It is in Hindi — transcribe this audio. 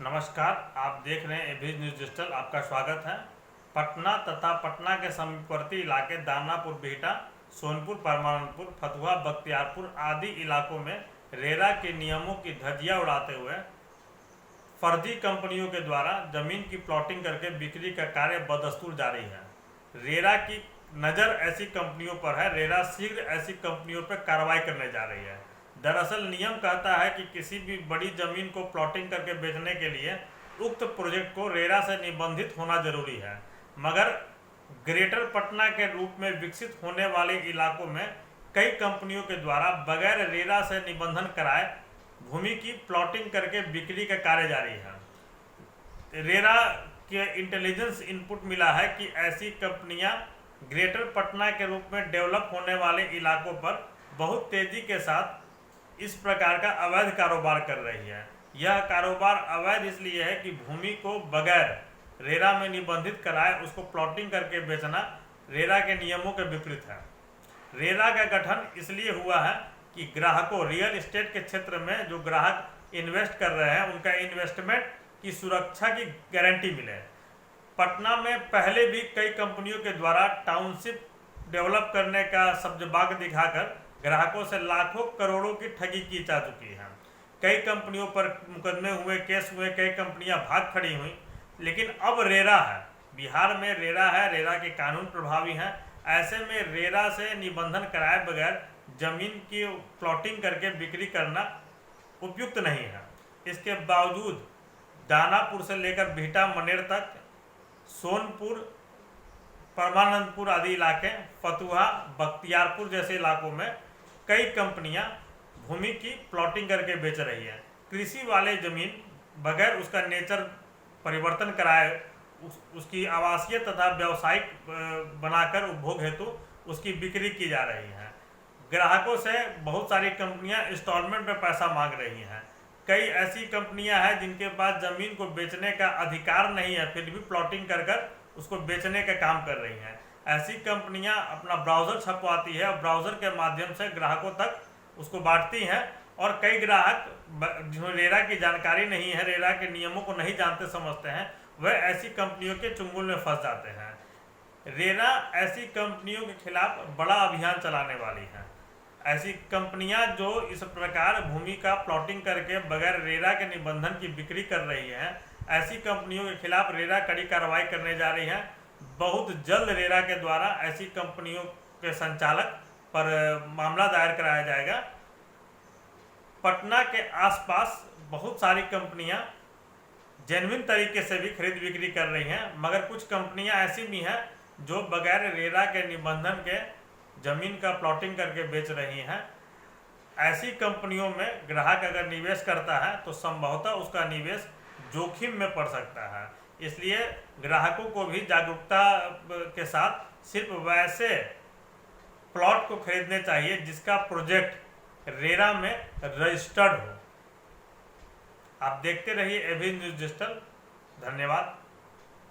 नमस्कार, आप देख रहे हैं एबीज न्यूज डिजिटल। आपका स्वागत है। पटना तथा पटना के समीपवर्ती इलाके दानापुर, बिहटा, सोनपुर, परमानंदपुर, फतुहा, बख्तियारपुर आदि इलाकों में रेरा के नियमों की धज्जियां उड़ाते हुए फर्जी कंपनियों के द्वारा जमीन की प्लॉटिंग करके बिक्री का कार्य बदस्तूर जारी है। रेरा की नज़र ऐसी कंपनियों पर है। रेरा शीघ्र ऐसी कंपनियों पर कार्रवाई करने जा रही है। दरअसल नियम कहता है कि किसी भी बड़ी जमीन को प्लॉटिंग करके बेचने के लिए उक्त प्रोजेक्ट को रेरा से निबंधित होना जरूरी है, मगर ग्रेटर पटना के रूप में विकसित होने वाले इलाकों में कई कंपनियों के द्वारा बगैर रेरा से निबंधन कराए भूमि की प्लॉटिंग करके बिक्री का कार्य जारी है। रेरा के इंटेलिजेंस इनपुट मिला है कि ऐसी कंपनियां ग्रेटर पटना के रूप में डेवलप होने वाले इलाकों पर बहुत तेजी के साथ इस प्रकार का अवैध कारोबार कर रही है। यह कारोबार अवैध इसलिए है कि भूमि को बगैर रेरा में निबंधित कराए उसको प्लॉटिंग करके बेचना रेरा के नियमों के विपरीत है। रेरा का गठन इसलिए हुआ है कि ग्राहकों, रियल एस्टेट के क्षेत्र में जो ग्राहक इन्वेस्ट कर रहे हैं उनका इन्वेस्टमेंट की सुरक्षा की गारंटी मिले। पटना में पहले भी कई कंपनियों के द्वारा टाउनशिप डेवलप करने का सब्जबाग दिखाकर ग्राहकों से लाखों करोड़ों की ठगी की जा चुकी है। कई कंपनियों पर मुकदमे हुए, केस हुए, कई कंपनियां भाग खड़ी हुई, लेकिन अब रेरा है, बिहार में रेरा है, रेरा के कानून प्रभावी हैं। ऐसे में रेरा से निबंधन कराए बगैर जमीन की प्लॉटिंग करके बिक्री करना उपयुक्त नहीं है। इसके बावजूद दानापुर से लेकर बिहटा, मनेर तक, सोनपुर, परमानंदपुर आदि इलाके, फतुहा, बख्तियारपुर जैसे इलाकों में कई कंपनियां भूमि की प्लॉटिंग करके बेच रही है। कृषि वाले जमीन बगैर उसका नेचर परिवर्तन कराए उसकी आवासीय तथा व्यावसायिक बनाकर उपभोग हेतु उसकी बिक्री की जा रही है। ग्राहकों से बहुत सारी कंपनियां इंस्टॉलमेंट में पैसा मांग रही हैं। कई ऐसी कंपनियां हैं जिनके पास ज़मीन को बेचने का अधिकार नहीं है, फिर भी प्लॉटिंग कर कर उसको बेचने का काम कर रही हैं। ऐसी कंपनियां अपना ब्राउज़र छपवाती है और ब्राउज़र के माध्यम से ग्राहकों तक उसको बांटती हैं, और कई ग्राहक जिन्हें रेरा की जानकारी नहीं है, रेरा के नियमों को नहीं जानते समझते हैं, वह ऐसी कंपनियों के चुंगल में फंस जाते हैं। रेरा ऐसी कंपनियों के खिलाफ बड़ा अभियान चलाने वाली है। ऐसी कंपनियां जो इस प्रकार भूमि का प्लॉटिंग करके बगैर रेरा के निबंधन की बिक्री कर रही हैं, ऐसी कंपनियों के खिलाफ रेरा कड़ी कार्रवाई करने जा रही है। बहुत जल्द रेरा के द्वारा ऐसी कंपनियों के संचालक पर मामला दायर कराया जाएगा। पटना के आसपास बहुत सारी कंपनियां जेन्युइन तरीके से भी खरीद बिक्री कर रही हैं, मगर कुछ कंपनियां ऐसी भी हैं जो बगैर रेरा के निबंधन के जमीन का प्लॉटिंग करके बेच रही हैं। ऐसी कंपनियों में ग्राहक अगर निवेश करता है तो संभवतः उसका निवेश जोखिम में पड़ सकता है। इसलिए ग्राहकों को भी जागरूकता के साथ सिर्फ वैसे प्लॉट को खरीदने चाहिए जिसका प्रोजेक्ट रेरा में रजिस्टर्ड हो। आप देखते रहिए एबीज न्यूज डिजिटल। धन्यवाद।